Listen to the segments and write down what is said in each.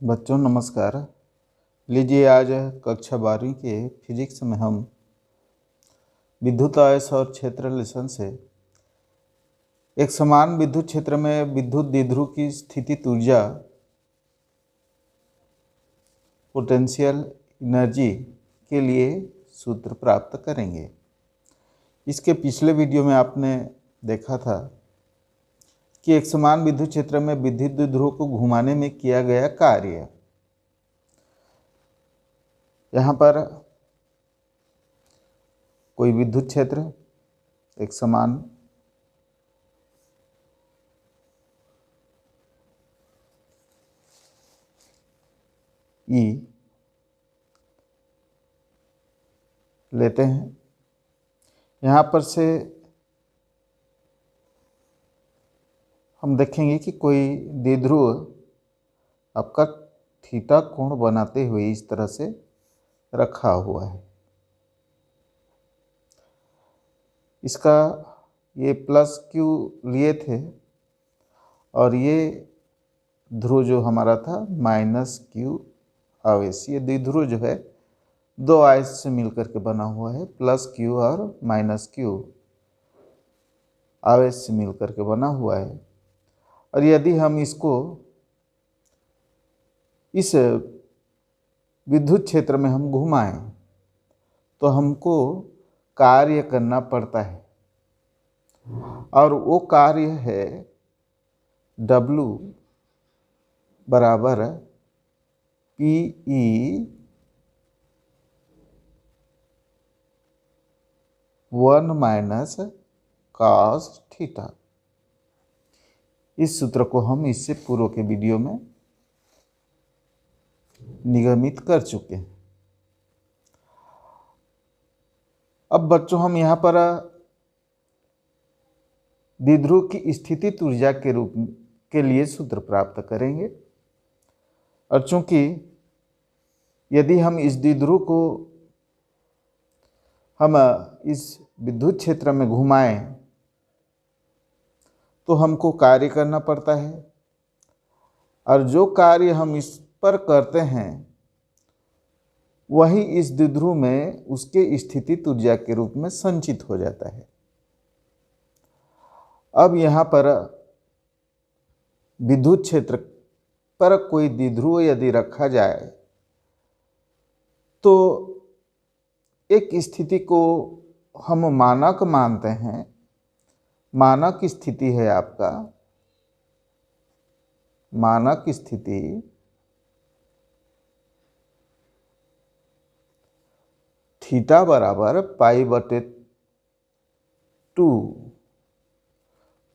बच्चों नमस्कार। लीजिए आज कक्षा 12वीं के फिजिक्स में हम विद्युत आवेश और क्षेत्र लेसन से एक समान विद्युत क्षेत्र में विद्युत द्विध्रुव की स्थितिज ऊर्जा पोटेंशियल एनर्जी के लिए सूत्र प्राप्त करेंगे। इसके पिछले वीडियो में आपने देखा था कि एक समान विद्युत क्षेत्र में विद्युत द्विध्रुव को घुमाने में किया गया कार्य। यहाँ पर कोई विद्युत क्षेत्र एक समान E लेते हैं। यहाँ पर से हम देखेंगे कि कोई द्विध्रुव आपका थीटा कोण बनाते हुए इस तरह से रखा हुआ है। इसका ये प्लस Q लिए थे और ये ध्रुव जो हमारा था माइनस Q आवेश। ये द्विध्रुव जो है दो आवेश से मिलकर के बना हुआ है, प्लस Q और माइनस Q आवेश से मिलकर के बना हुआ है। और यदि हम इसको इस विद्युत क्षेत्र में हम घुमाएं तो हमको कार्य करना पड़ता है और वो कार्य है W बराबर PE 1 माइनस cos थीटा। इस सूत्र को हम इससे पूर्व के वीडियो में निगमित कर चुके हैं। अब बच्चों हम यहाँ पर द्विध्रुव की स्थितिज ऊर्जा के रूप के लिए सूत्र प्राप्त करेंगे। और चूंकि यदि हम इस द्विध्रुव को हम इस विद्युत क्षेत्र में घुमाएं तो हमको कार्य करना पड़ता है और जो कार्य हम इस पर करते हैं वही इस द्विध्रुव में उसके स्थितिज ऊर्जा के रूप में संचित हो जाता है। अब यहाँ पर विद्युत क्षेत्र पर कोई द्विध्रुव यदि रखा जाए तो एक स्थिति को हम मानक मानते हैं। मानक स्थिति है आपका मानक स्थिति थीटा बराबर π/2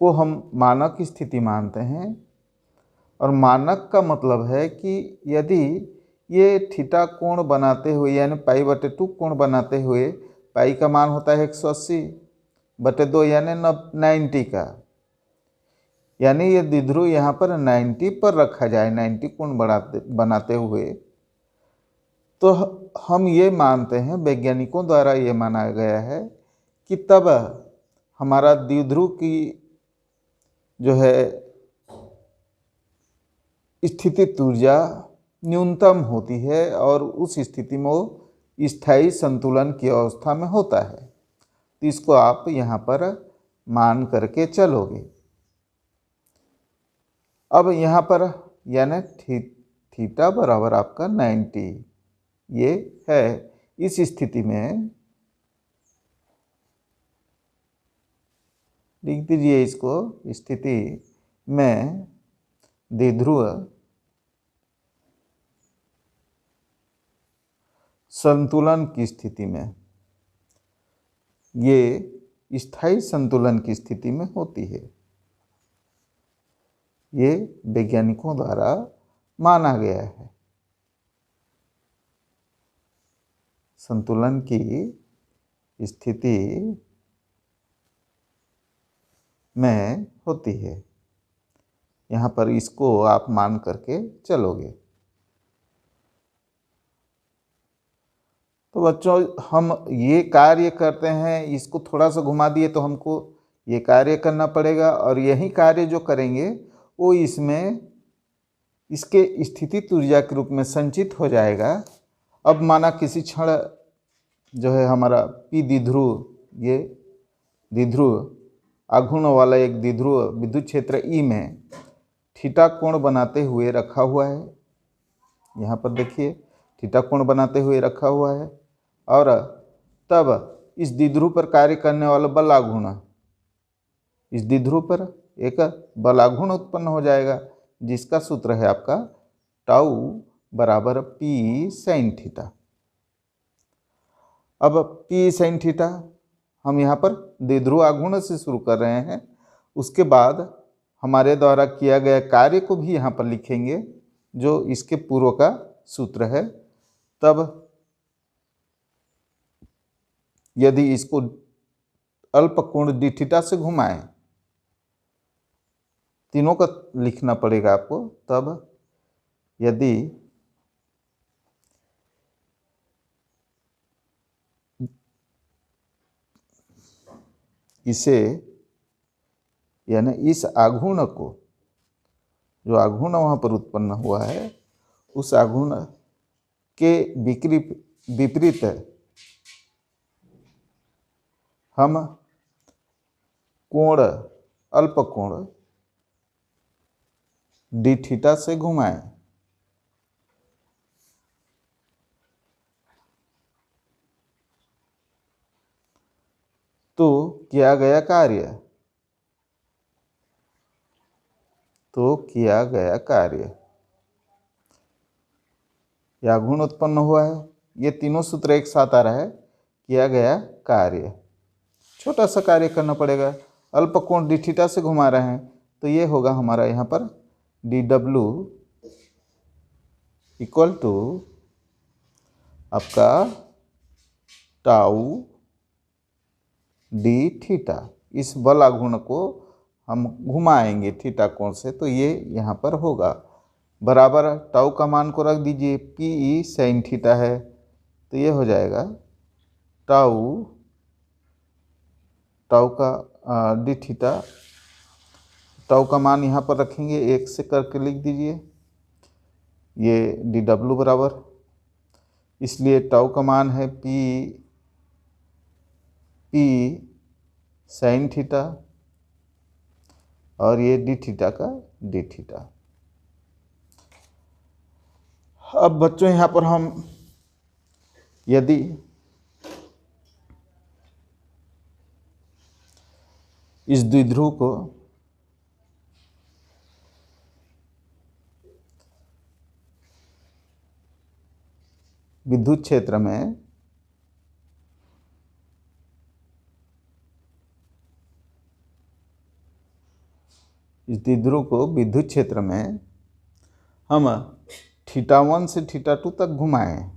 को हम मानक स्थिति मानते हैं। और मानक का मतलब है कि यदि ये थीटा कोण बनाते हुए यानी π/2 कोण बनाते हुए पाई का मान होता है 180/2 यानी 90 का, यानी ये द्विध्रुव यहाँ पर 90 पर रखा जाए 90 कोण बनाते हुए, तो हम ये मानते हैं, वैज्ञानिकों द्वारा ये माना गया है कि तब हमारा द्विध्रुव की जो है स्थितिज ऊर्जा न्यूनतम होती है और उस स्थिति में वो स्थायी संतुलन की अवस्था में होता है। तो इसको आप यहाँ पर मान करके चलोगे। अब यहाँ पर यानी थीटा बराबर आपका 90 ये है। इस स्थिति में लिख दीजिए इसको, स्थिति में द्विध्रुव संतुलन की स्थिति में ये स्थायी संतुलन की स्थिति में होती है। ये वैज्ञानिकों द्वारा माना गया है। संतुलन की स्थिति में होती है। यहाँ पर इसको आप मान करके चलोगे। तो बच्चों हम ये कार्य करते हैं, इसको थोड़ा सा घुमा दिए तो हमको ये कार्य करना पड़ेगा और यही कार्य जो करेंगे वो इसमें इसके स्थितिज ऊर्जा के रूप में संचित हो जाएगा। अब माना किसी क्षण जो है हमारा पी द्विध्रुव, ये द्विध्रुव आघूर्ण वाला एक द्विध्रुव विद्युत क्षेत्र ई में थीटा कोण बनाते हुए रखा हुआ है। यहाँ पर देखिए थीटा कोण बनाते हुए रखा हुआ है, और तब इस द्विध्रुव पर कार्य करने वाला बल आघूर्ण, इस द्विध्रुव पर एक बल आघूर्ण उत्पन्न हो जाएगा, जिसका सूत्र है आपका टाउ बराबर पी साइन थीटा। अब पी साइन थीटा हम यहाँ पर द्विध्रुव आघूर्ण से शुरू कर रहे हैं, उसके बाद हमारे द्वारा किया गया कार्य को भी यहाँ पर लिखेंगे जो इसके पूर्व का सूत्र है। तब यदि इसको अल्प कोण डी थीटा से घुमाएं, तीनों का लिखना पड़ेगा आपको। तब यदि इसे यानी इस आघूर्ण को, जो आघूर्ण वहाँ पर उत्पन्न हुआ है, उस आघूर्ण के विपरीत हम कोण अल्प कोण डी थीटा से घुमाएं, तो किया गया कार्य यह गुण उत्पन्न हुआ है। ये तीनों सूत्र एक साथ आ रहा है, किया गया कार्य। छोटा सा कार्य करना पड़ेगा, अल्प कोण डी थीटा से घुमा रहे हैं, तो ये होगा हमारा यहाँ पर डी डब्ल्यू इक्वल टू आपका टाउ डी थीटा। इस बल आघूर्ण को हम घुमाएंगे थीटा कोण से, तो ये यहाँ पर होगा बराबर टाउ का मान को रख दीजिए, पी ई साइन थीटा है, तो ये हो जाएगा टाउ का डी थीटा। टाउ का मान यहाँ पर रखेंगे, 1 से करके लिख दीजिए, ये डी डब्ल्यू बराबर, इसलिए टाउ का मान है पी साइन थीटा, और ये डी थीटा का डी थीटा। अब बच्चों यहाँ पर हम यदि इस द्विध्रुव को विद्युत क्षेत्र में हम थीटा 1 से थीटा 2 तक घुमाएं,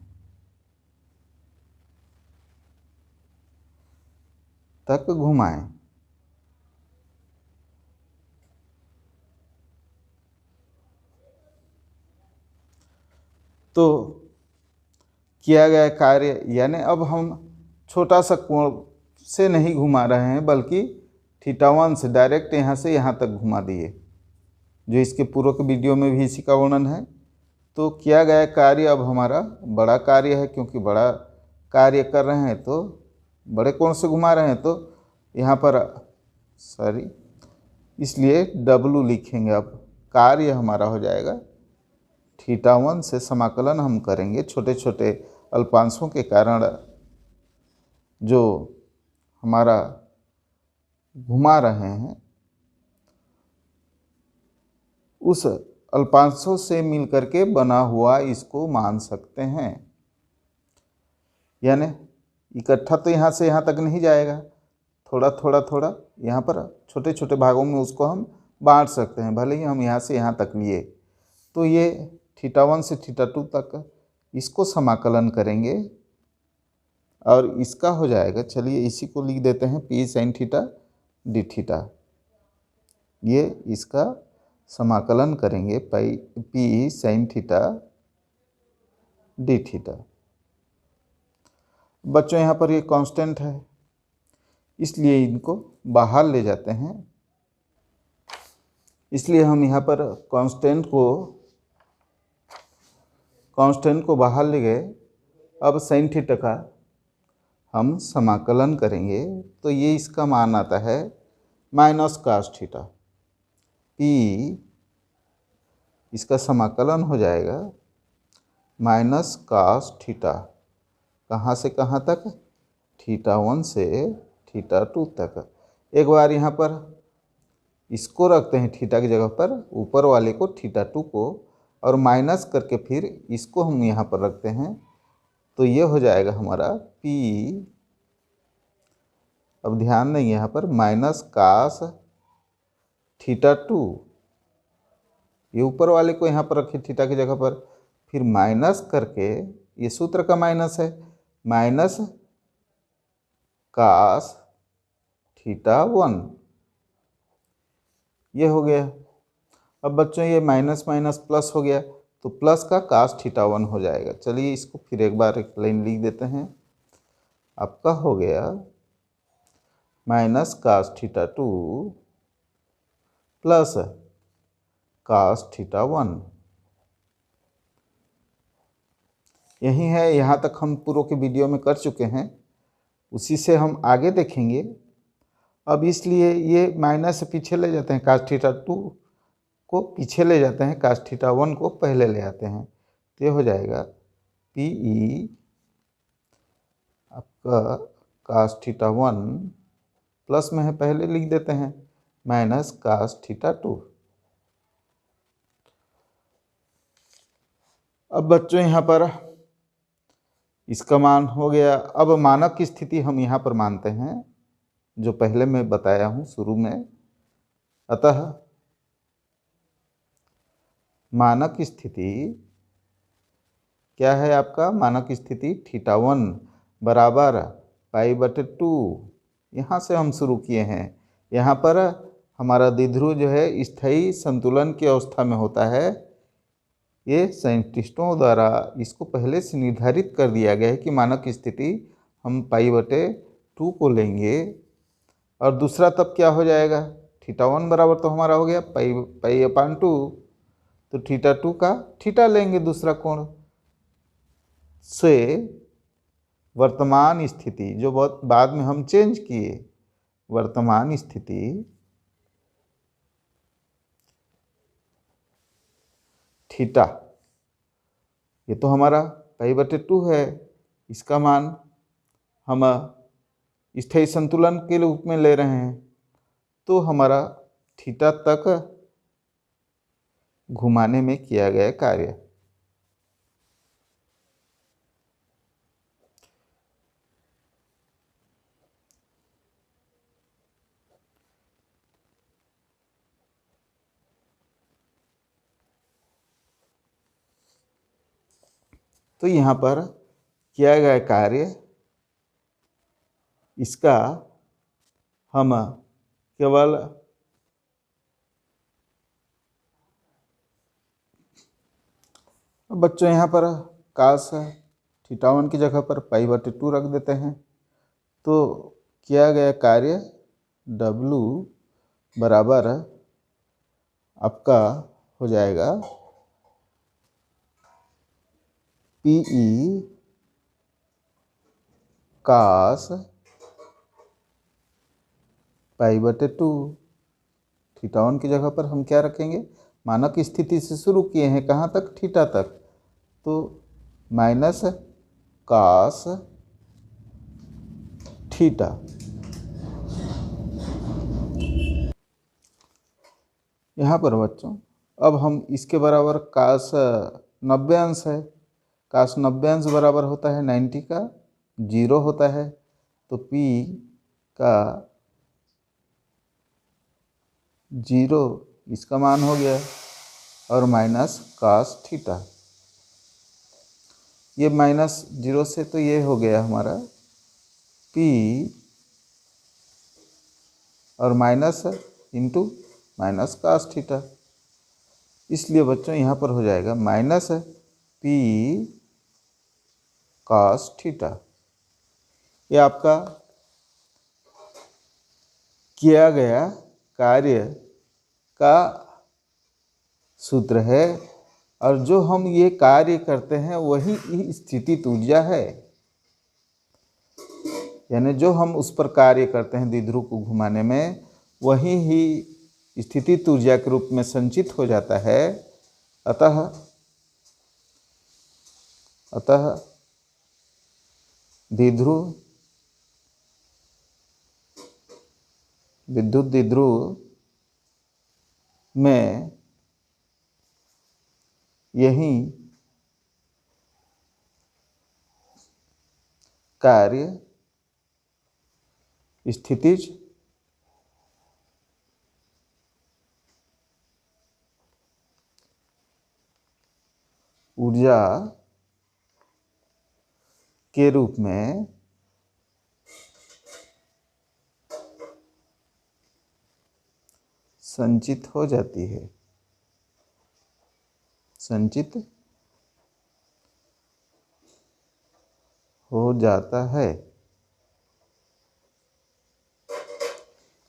तो किया गया कार्य, यानी अब हम छोटा सा कोण से नहीं घुमा रहे हैं, बल्कि थीटा 1 से डायरेक्ट यहाँ से यहाँ तक घुमा दिए, जो इसके पूर्व के वीडियो में भी इसी का वर्णन है। तो किया गया कार्य अब हमारा बड़ा कार्य है, क्योंकि बड़ा कार्य कर रहे हैं तो बड़े कोण से घुमा रहे हैं, तो यहाँ पर इसलिए डब्लू लिखेंगे। अब कार्य हमारा हो जाएगा थीटा 1 से समाकलन हम करेंगे, छोटे छोटे अल्पांशों के कारण जो हमारा घुमा रहे हैं, उस अल्पांशों से मिलकर के बना हुआ इसको मान सकते हैं। यानी इकट्ठा तो यहाँ से यहाँ तक नहीं जाएगा, थोड़ा थोड़ा यहाँ पर छोटे छोटे भागों में उसको हम बांट सकते हैं, भले ही हम यहाँ से यहाँ तक लिए। तो ये थीटा 1 से थीटा 2 तक इसको समाकलन करेंगे, और इसका हो जाएगा, चलिए इसी को लिख देते हैं, P sine theta D theta. ये इसका समाकलन करेंगे P sine theta D theta. बच्चों यहाँ पर ये कांस्टेंट है, इसलिए इनको बाहर ले जाते हैं। इसलिए हम यहाँ पर कांस्टेंट को कांस्टेंट को बाहर ले गए। अब sin थीटा का हम समाकलन करेंगे तो ये इसका मान आता है माइनस कास थीटा। P इसका समाकलन हो जाएगा माइनस कास थीटा, कहाँ से कहाँ तक, θ1 से θ2 तक। एक बार यहाँ पर इसको रखते हैं थीटा की जगह पर, ऊपर वाले को θ2 को, और माइनस करके फिर इसको हम यहाँ पर रखते हैं तो ये हो जाएगा हमारा P। अब ध्यान देंगे यहाँ पर माइनस कास θ2, ये ऊपर वाले को यहाँ पर रखिए थीटा की जगह पर, फिर माइनस करके, ये सूत्र का माइनस है, माइनस कास θ1, ये हो गया। अब बच्चों ये माइनस माइनस प्लस हो गया तो प्लस का कास θ1 हो जाएगा। चलिए इसको फिर एक बार एक लाइन लिख देते हैं। आपका हो गया माइनस कास θ2 प्लस कास θ1। यही है, यहाँ तक हम पूर्व के वीडियो में कर चुके हैं, उसी से हम आगे देखेंगे। अब इसलिए ये माइनस से पीछे ले जाते हैं, कास θ2 को पीछे ले जाते हैं, कास θ1 को पहले ले आते हैं, तो ये हो जाएगा PE आपका कास θ1 प्लस में है, पहले लिख देते हैं, माइनस कास θ2। अब बच्चों यहाँ पर इसका मान हो गया। अब मानक की स्थिति हम यहाँ पर मानते हैं, जो पहले मैं बताया हूँ शुरू में। अतः मानक स्थिति क्या है आपका, मानक स्थिति θ1 बराबर π/2। यहाँ से हम शुरू किए हैं। यहाँ पर हमारा द्विध्रुव जो है स्थायी संतुलन की अवस्था में होता है। ये साइंटिस्टों द्वारा इसको पहले से निर्धारित कर दिया गया है कि मानक स्थिति हम π/2 को लेंगे। और दूसरा तब क्या हो जाएगा, θ1 बराबर तो हमारा हो गया π/2, तो θ2 का थीटा लेंगे दूसरा कोण से। वर्तमान स्थिति जो बहुत बाद में हम चेंज किए, वर्तमान स्थिति थीटा, ये तो हमारा π/2 है, इसका मान हम स्थायी संतुलन के रूप में ले रहे हैं, तो हमारा थीटा तक घुमाने में किया गया कार्य। तो यहाँ पर किया गया कार्य, इसका हम केवल बच्चों यहाँ पर कास θ1 की जगह पर π/2 रख देते हैं, तो किया गया कार्य W बराबर आपका हो जाएगा PE कास π/2। θ1 की जगह पर हम क्या रखेंगे, मानक स्थिति से शुरू किए हैं, कहाँ तक, थीटा तक, तो माइनस कास थीटा। यहाँ पर बच्चों अब हम इसके बराबर कास 90 अंश है, कास 90 अंश बराबर होता है 90 का 0 होता है, तो P का 0 इसका मान हो गया, और माइनस कास थीटा, ये -0 से तो ये हो गया हमारा P और minus into minus cos theta. इसलिए बच्चों यहाँ पर हो जाएगा माइनस P कास थीटा। ये आपका किया गया कार्य का सूत्र है और जो हम ये कार्य करते हैं वही स्थितिज ऊर्जा है, यानी जो हम उस पर कार्य करते हैं द्विध्रुव को घुमाने में वही ही स्थितिज ऊर्जा के रूप में संचित हो जाता है। अतः द्विध्रुव विद्युत द्विध्रुव में यही कार्य स्थितिज ऊर्जा के रूप में संचित हो जाती है, संचित हो जाता है।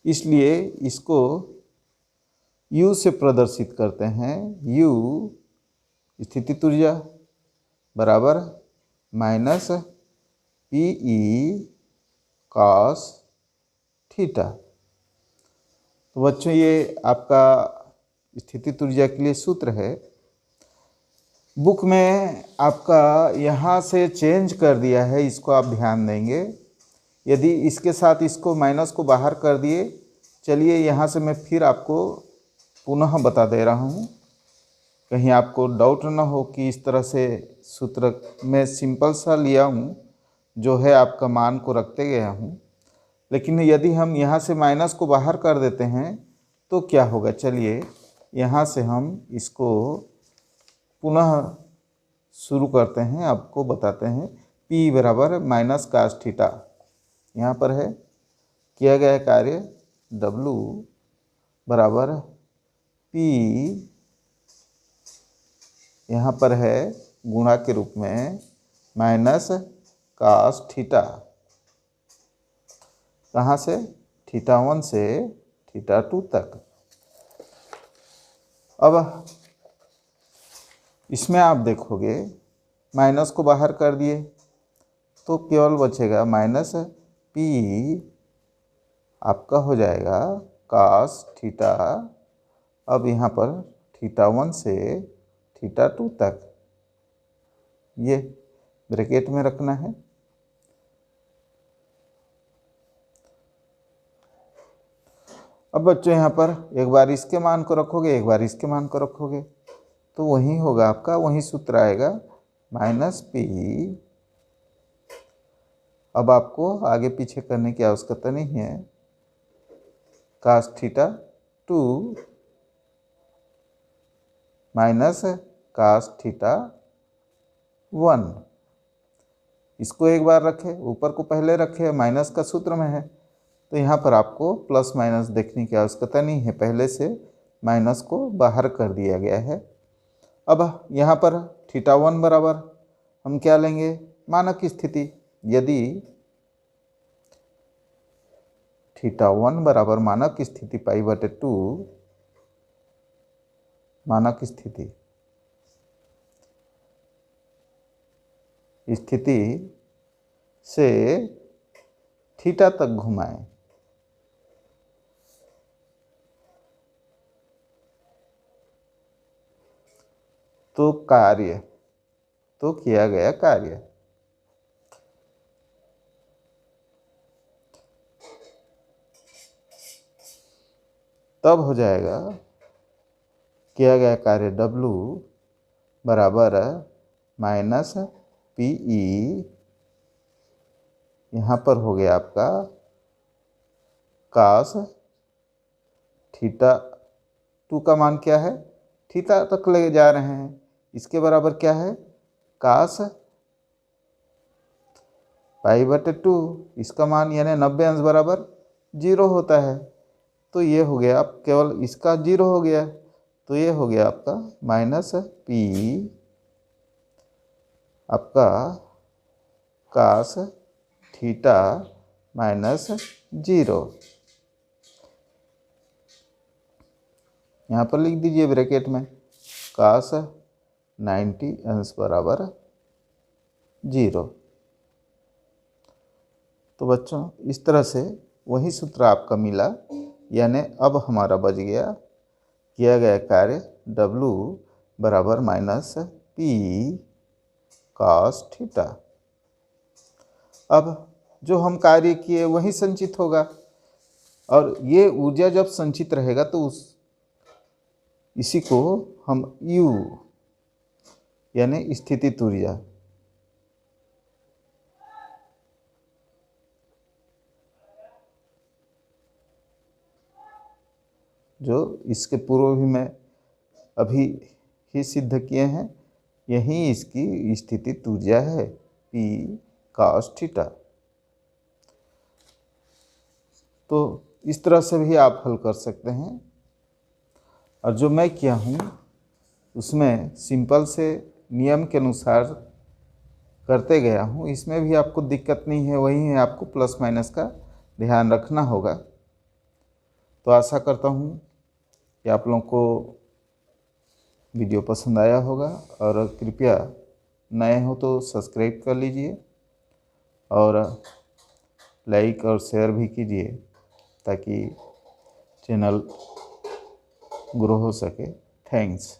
इसलिए इसको U से प्रदर्शित करते हैं। U स्थितिज ऊर्जा बराबर माइनस PE cos थीटा। तो बच्चों ये आपका स्थितिज ऊर्जा के लिए सूत्र है। बुक में आपका यहाँ से चेंज कर दिया है, इसको आप ध्यान देंगे। यदि इसके साथ इसको माइनस को बाहर कर दिए, चलिए यहाँ से मैं फिर आपको पुनः बता दे रहा हूँ, कहीं आपको डाउट ना हो कि इस तरह से सूत्र में सिंपल सा लिया हूँ, जो है आपका मान को रखते गया हूँ। लेकिन यदि हम यहाँ से माइनस को बाहर कर देते हैं तो क्या होगा, चलिए यहाँ से हम इसको पुनः शुरू करते हैं, आपको बताते हैं। P बराबर माइनस कास थीटा, यहाँ पर है किया गया कार्य W बराबर P, यहाँ पर है गुणा के रूप में माइनस कास थीटा। कहाँ से, θ1 से θ2 तक। अब इसमें आप देखोगे माइनस को बाहर कर दिए तो केवल बचेगा माइनस P आपका हो जाएगा कास थीटा। अब यहाँ पर θ1 से θ2 तक ये ब्रैकेट में रखना है। अब बच्चों यहाँ पर एक बार इसके मान को रखोगे, एक बार इसके मान को रखोगे, तो वही होगा आपका, वही सूत्र आएगा माइनस P। अब आपको आगे पीछे करने की आवश्यकता नहीं है। कास θ2 माइनस कास θ1, इसको एक बार रखे, ऊपर को पहले रखे, माइनस का सूत्र में है, तो यहाँ पर आपको प्लस माइनस देखने की आवश्यकता नहीं है, पहले से माइनस को बाहर कर दिया गया है। अब यहाँ पर θ1 बराबर हम क्या लेंगे, मानक स्थिति। यदि θ1 बराबर मानक स्थिति π/2, मानक स्थिति से थीटा तक घुमाएं, तो किया गया कार्य तब हो जाएगा, किया गया कार्य W बराबर माइनस PE, यहाँ पर हो गया आपका कास θ2 का मान क्या है, थीटा तक ले जा रहे हैं, इसके बराबर क्या है, कास π/2, इसका मान यानी 90 अंश बराबर 0 होता है। तो ये हो गया, आप केवल इसका 0 हो गया, तो ये हो गया आपका माइनस P आपका कास थीटा माइनस 0, यहाँ पर लिख दीजिए ब्रैकेट में कास 90 अंश बराबर 0। तो बच्चों इस तरह से वही सूत्र आपका मिला, यानी अब हमारा बच गया किया गया कार्य W बराबर माइनस P cos थीटा। अब जो हम कार्य किए वही संचित होगा, और ये ऊर्जा जब संचित रहेगा तो इसी को हम U यानी स्थितिज ऊर्जा जो इसके पूर्व भी मैं अभी ही सिद्ध किए हैं, यही इसकी स्थितिज ऊर्जा है P cos थीटा। तो इस तरह से भी आप हल कर सकते हैं, और जो मैं किया हूँ उसमें सिंपल से नियम के अनुसार करते गया हूँ, इसमें भी आपको दिक्कत नहीं है, वही है आपको प्लस माइनस का ध्यान रखना होगा। तो आशा करता हूँ कि आप लोगों को वीडियो पसंद आया होगा, और कृपया नए हो तो सब्सक्राइब कर लीजिए और लाइक और शेयर भी कीजिए ताकि चैनल ग्रो हो सके। थैंक्स।